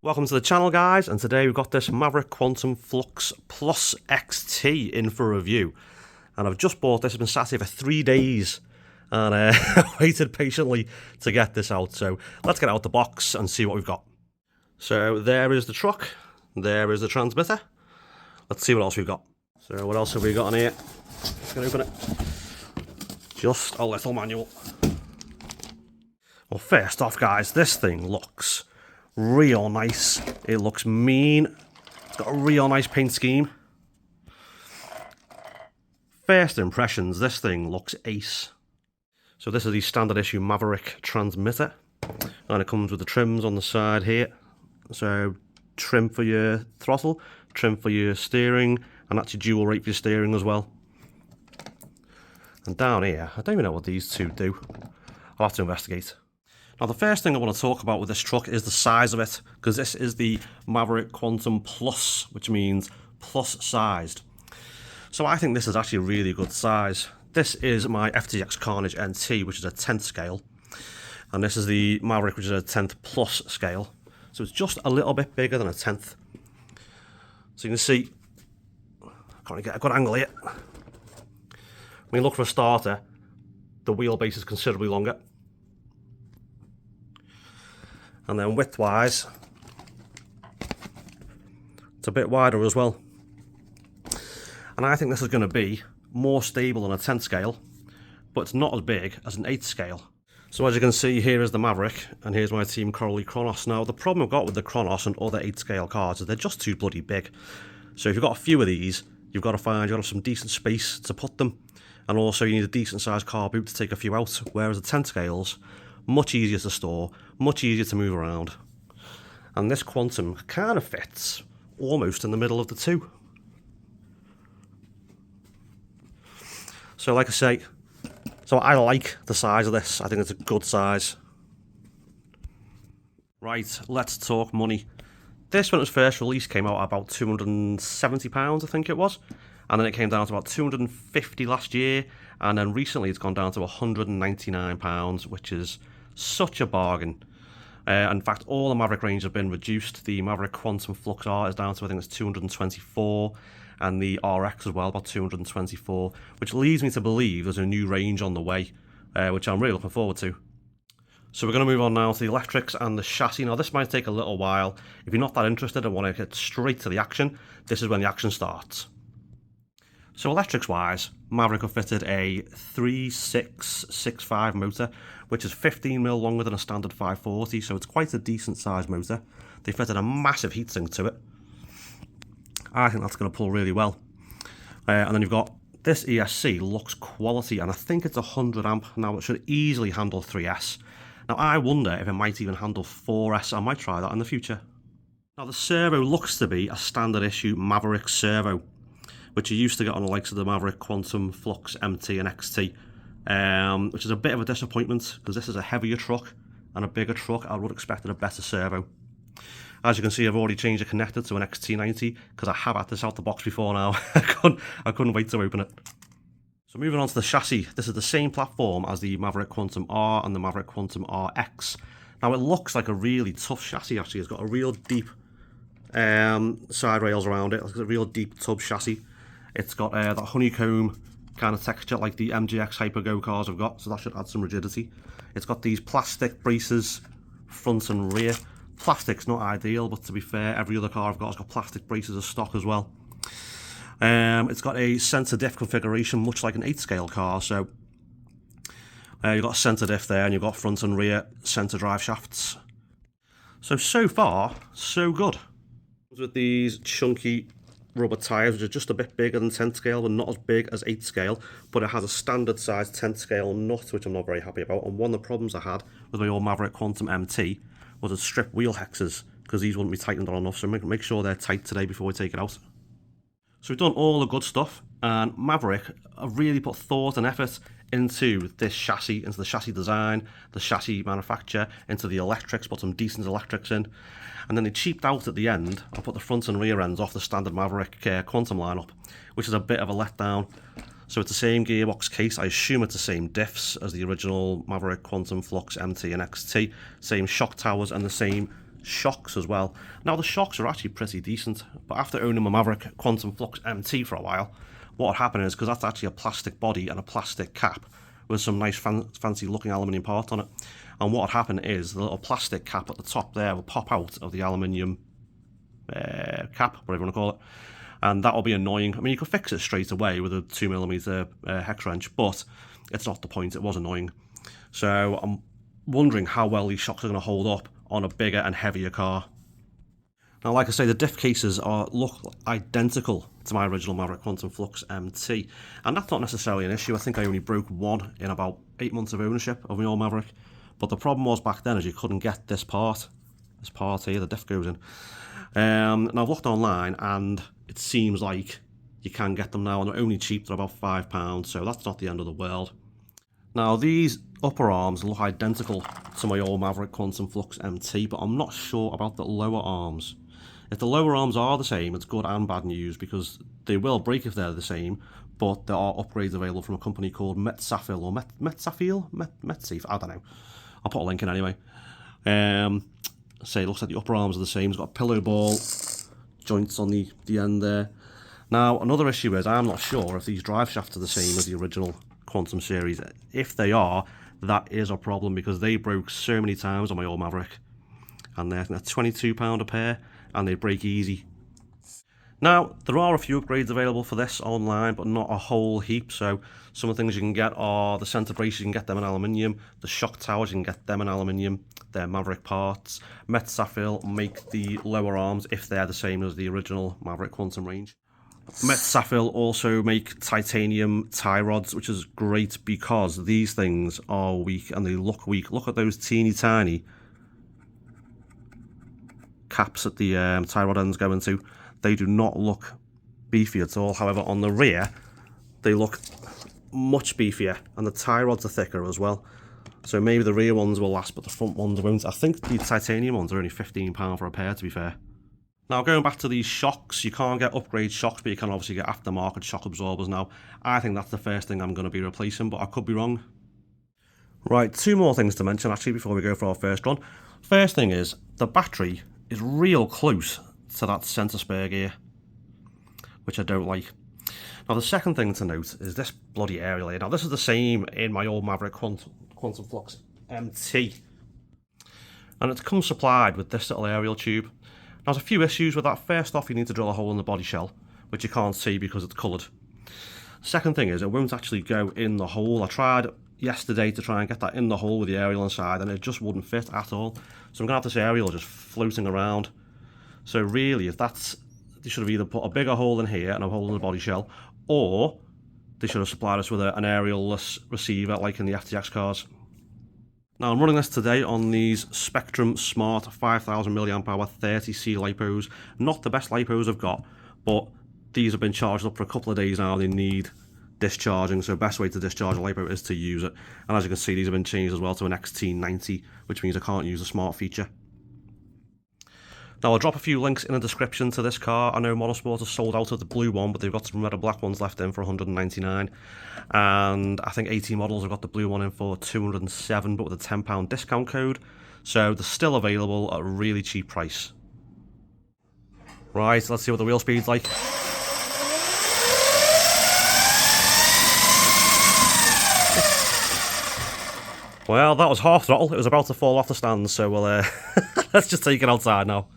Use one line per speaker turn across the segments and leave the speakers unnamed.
Welcome to the channel, guys, and today we've got this Maverick Quantum Flux XT in for review. And I've just bought this. It's been sat here for 3 days and waited patiently to get this out. So let's get out the box and see what we've got. So there is the truck, there is the transmitter. Let's see what else we've got. So what else have we got on here? Just gonna open it. Just a little manual. Well, first off, guys, this thing looks real nice. It looks mean. It's got a real nice paint scheme. First impressions, this thing looks ace. So this is the standard issue Maverick transmitter, and it comes with the trims on the side here. So trim for your throttle, trim for your steering, and that's your dual rate for your steering as well. And down here, I don't even know what these two do. I'll have to investigate. Now, the first thing I want to talk about with this truck is the size of it, because this is the Maverick Quantum Plus, which means plus sized. So I think this is actually a really good size. This is my FTX Carnage NT, which is a 10th scale, and this is the Maverick, which is a 10th plus scale. So it's just a little bit bigger than a 10th. So you can see, I can't really get a good angle here. When you look for a starter, the wheelbase is considerably longer. And then width-wise, it's a bit wider as well. And I think this is going to be more stable than a 10th scale, but it's not as big as an 8th scale. So as you can see, here is the Maverick, and here's my Team Corolli Kronos. Now, the problem I've got with the Kronos and other 8th scale cars is they're just too bloody big. So if you've got a few of these, you've got to have some decent space to put them, and also you need a decent sized car boot to take a few out, whereas the 10th scales, much easier to store, much easier to move around. And this Quantum kind of fits almost in the middle of the two. So like I say, so I like the size of this. I think it's a good size. Right, let's talk money. This, when it was first released, came out at about £270, I think it was. And then it came down to about £250 last year. And then recently it's gone down to £199, which is such a bargain. In fact, all the Maverick range have been reduced. The Maverick Quantum Flux R is down to, I think it's 224, and the RX as well, about 224, which leads me to believe there's a new range on the way, which I'm really looking forward to. So we're going to move on now to the electrics and the chassis. Now, this might take a little while. If you're not that interested and want to get straight to the action, this is when the action starts. So electrics-wise, Maverick have fitted a 3665 motor, which is 15mm longer than a standard 540, so it's quite a decent sized motor. They fitted a massive heatsink to it. I think that's going to pull really well. And then you've got this ESC, looks quality, and I think it's 100 amp. Now, it should easily handle 3S. Now, I wonder if it might even handle 4S. I might try that in the future. Now, the servo looks to be a standard issue Maverick servo, which you used to get on the likes of the Maverick Quantum Flux MT and XT, which is a bit of a disappointment because this is a heavier truck and a bigger truck. I would have expected a better servo. As you can see, I've already changed the connector to an XT90 because I have had this out the box before now. I couldn't wait to open it. So moving on to the chassis, this is the same platform as the Maverick Quantum R and the Maverick Quantum RX. Now, it looks like a really tough chassis, actually. It's got a real deep side rails around it. It's got a real deep tub chassis. It's got that honeycomb kind of texture like the MGX Hypergo cars have got, so that should add some rigidity. It's got these plastic braces, front and rear. Plastic's not ideal, but to be fair, every other car I've got has got plastic braces as stock as well. It's got a centre diff configuration, much like an 8th scale car, so you've got a centre diff there, and you've got front and rear centre drive shafts. So far, so good. With these chunky rubber tyres, which are just a bit bigger than 10th scale, but not as big as 8th scale, but it has a standard size 10th scale nut, which I'm not very happy about. And one of the problems I had with my old Maverick Quantum MT was it stripped wheel hexes, because these wouldn't be tightened on enough, so make sure they're tight today before we take it out. So we've done all the good stuff, and Maverick have really put thought and effort into this chassis, into the chassis design, the chassis manufacture, into the electrics, put some decent electrics in, and then they cheaped out at the end and put the front and rear ends off the standard Maverick Quantum lineup, which is a bit of a letdown. So it's the same gearbox case. I assume it's the same diffs as the original Maverick Quantum Flux MT and XT, same shock towers and the same shocks as well. Now the shocks are actually pretty decent, but after owning my Maverick Quantum Flux MT for a while, what had happened is, because that's actually a plastic body and a plastic cap with some nice fancy looking aluminium part on it, and what had happened is the little plastic cap at the top there will pop out of the aluminium cap, whatever you want to call it, and that will be annoying. I mean, you could fix it straight away with a 2mm hex wrench, but it's not the point. It was annoying. So I'm wondering how well these shocks are going to hold up on a bigger and heavier car. Now, like I say, the diff cases look identical to my original Maverick Quantum Flux MT, and that's not necessarily an issue. I think I only broke one in about 8 months of ownership of my old Maverick, but the problem was back then is you couldn't get this part here, the diff goes in. And I've looked online and it seems like you can get them now, and they're only cheap, they're about £5, so that's not the end of the world. Now these upper arms look identical to my old Maverick Quantum Flux MT, but I'm not sure about the lower arms. If the lower arms are the same, it's good and bad news, because they will break if they're the same, but there are upgrades available from a company called metsafil, or metsafil, I don't know. I'll put a link in anyway. It looks like the upper arms are the same. It's got a pillow ball joints on the end there. Now, another issue is I'm not sure if these drive shafts are the same as the original Quantum series. If they are, that is a problem, because they broke so many times on my old Maverick, and they're £22 a pair, and they break easy. Now, there are a few upgrades available for this online, but not a whole heap. So some of the things you can get are the centre braces, you can get them in aluminium. The shock towers, you can get them in aluminium. They're Maverick parts. Metsafil make the lower arms if they're the same as the original Maverick Quantum range. Metsafil also make titanium tie rods, which is great because these things are weak and they look weak. Look at those teeny tiny caps at the tie rod ends going to. They do not look beefy at all. However, on the rear, they look much beefier, and the tie rods are thicker as well. So maybe the rear ones will last, but the front ones won't. I think the titanium ones are only £15 for a pair, to be fair. Now, going back to these shocks, you can't get upgrade shocks, but you can obviously get aftermarket shock absorbers now. I think that's the first thing I'm going to be replacing, but I could be wrong. Right, two more things to mention, actually, before we go for our first run. First thing is, the battery is real close to that centre spare gear, which I don't like. Now, the second thing to note is this bloody aerial here. Now, this is the same in my old Maverick Quantum Flux MT, and it comes supplied with this little aerial tube. Now, there's a few issues with that. First off, you need to drill a hole in the body shell, which you can't see because it's coloured. Second thing is, it won't actually go in the hole. I tried yesterday to try and get that in the hole with the aerial inside, and it just wouldn't fit at all. So I'm going to have this aerial just floating around. So really, if that's, they should have either put a bigger hole in here and a hole in the body shell, or they should have supplied us with an aerial-less receiver like in the FTX cars. Now, I'm running this today on these Spectrum Smart 5000 mAh 30C lipos. Not the best lipos I've got, but these have been charged up for a couple of days now. They need discharging, so best way to discharge a lipo is to use it. And as you can see, these have been changed as well to an XT90, which means I can't use the smart feature. Now, I'll drop a few links in the description to this car. I know Motorsport has sold out of the blue one, but they've got some red and black ones left in for $199. And I think 18 models have got the blue one in for $207, but with a £10 discount code. So they're still available at a really cheap price. Right, let's see what the wheel speed's like. Well, that was half throttle. It was about to fall off the stand, so we'll let's just take it outside now.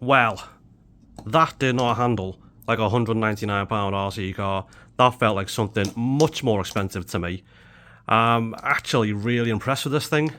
Well, that did not handle like a £199 RC car. That felt like something much more expensive to me. I'm actually really impressed with this thing.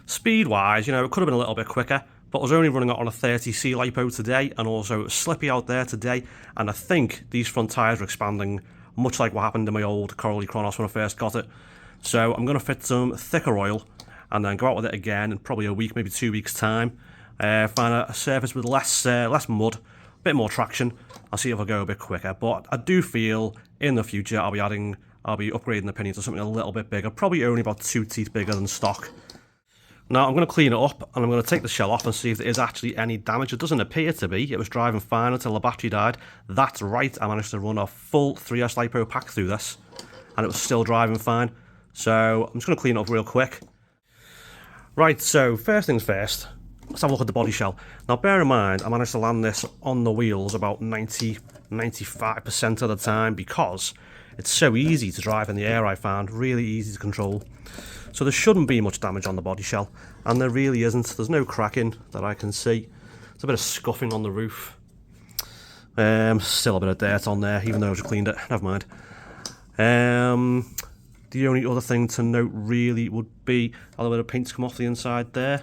Speed-wise, you know, it could have been a little bit quicker, but I was only running it on a 30C LiPo today, and also it was slippy out there today, and I think these front tyres are expanding, much like what happened in my old Corolli Kronos when I first got it. So I'm going to fit some thicker oil, and then go out with it again in probably a week, maybe 2 weeks' time. Find a surface with less mud, a bit more traction. I'll see if I go a bit quicker, but I do feel in the future I'll be upgrading the pinion to something a little bit bigger, probably only about 2 teeth bigger than stock. Now I'm going to clean it up, and I'm going to take the shell off and see if there is actually any damage. It doesn't appear to be. It was driving fine until the battery died. That's right, I managed to run a full 3S LiPo pack through this, and it was still driving fine. So I'm just going to clean it up real quick. Right, so first things first, let's have a look at the body shell. Now bear in mind, I managed to land this on the wheels about 90–95% of the time, because it's so easy to drive in the air, I found, really easy to control. So there shouldn't be much damage on the body shell, and there really isn't. There's no cracking that I can see. There's a bit of scuffing on the roof. Still a bit of dirt on there, even though I've just cleaned it. Never mind. The only other thing to note really would be a little bit of paint's come off the inside there.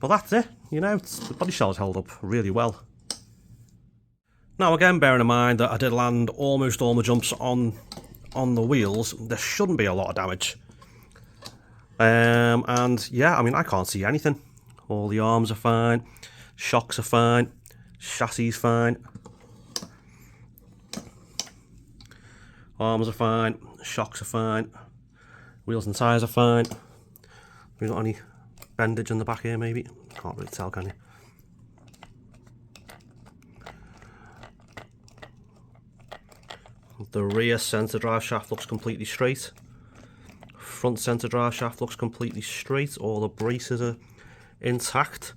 But that's it. You know, the body shell's held up really well. Now again, bearing in mind that I did land almost all my jumps on the wheels, there shouldn't be a lot of damage. And yeah, I mean, I can't see anything. All the arms are fine, shocks are fine, chassis is fine, arms are fine, shocks are fine, wheels and tyres are fine. We've got any bendage in the back here, maybe? Can't really tell, can you? The rear centre drive shaft looks completely straight. Front centre drive shaft looks completely straight. All the braces are intact.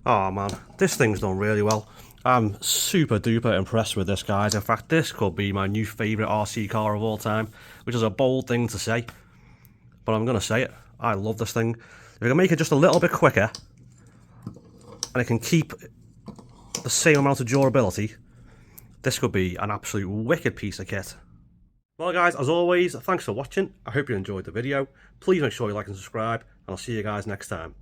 Oh man, this thing's done really well. I'm super duper impressed with this, guys. In fact, this could be my new favourite RC car of all time, which is a bold thing to say, but I'm going to say it. I love this thing. If I can make it just a little bit quicker, and it can keep the same amount of durability, this could be an absolute wicked piece of kit. Well guys, as always, thanks for watching. I hope you enjoyed the video. Please make sure you like and subscribe, and I'll see you guys next time.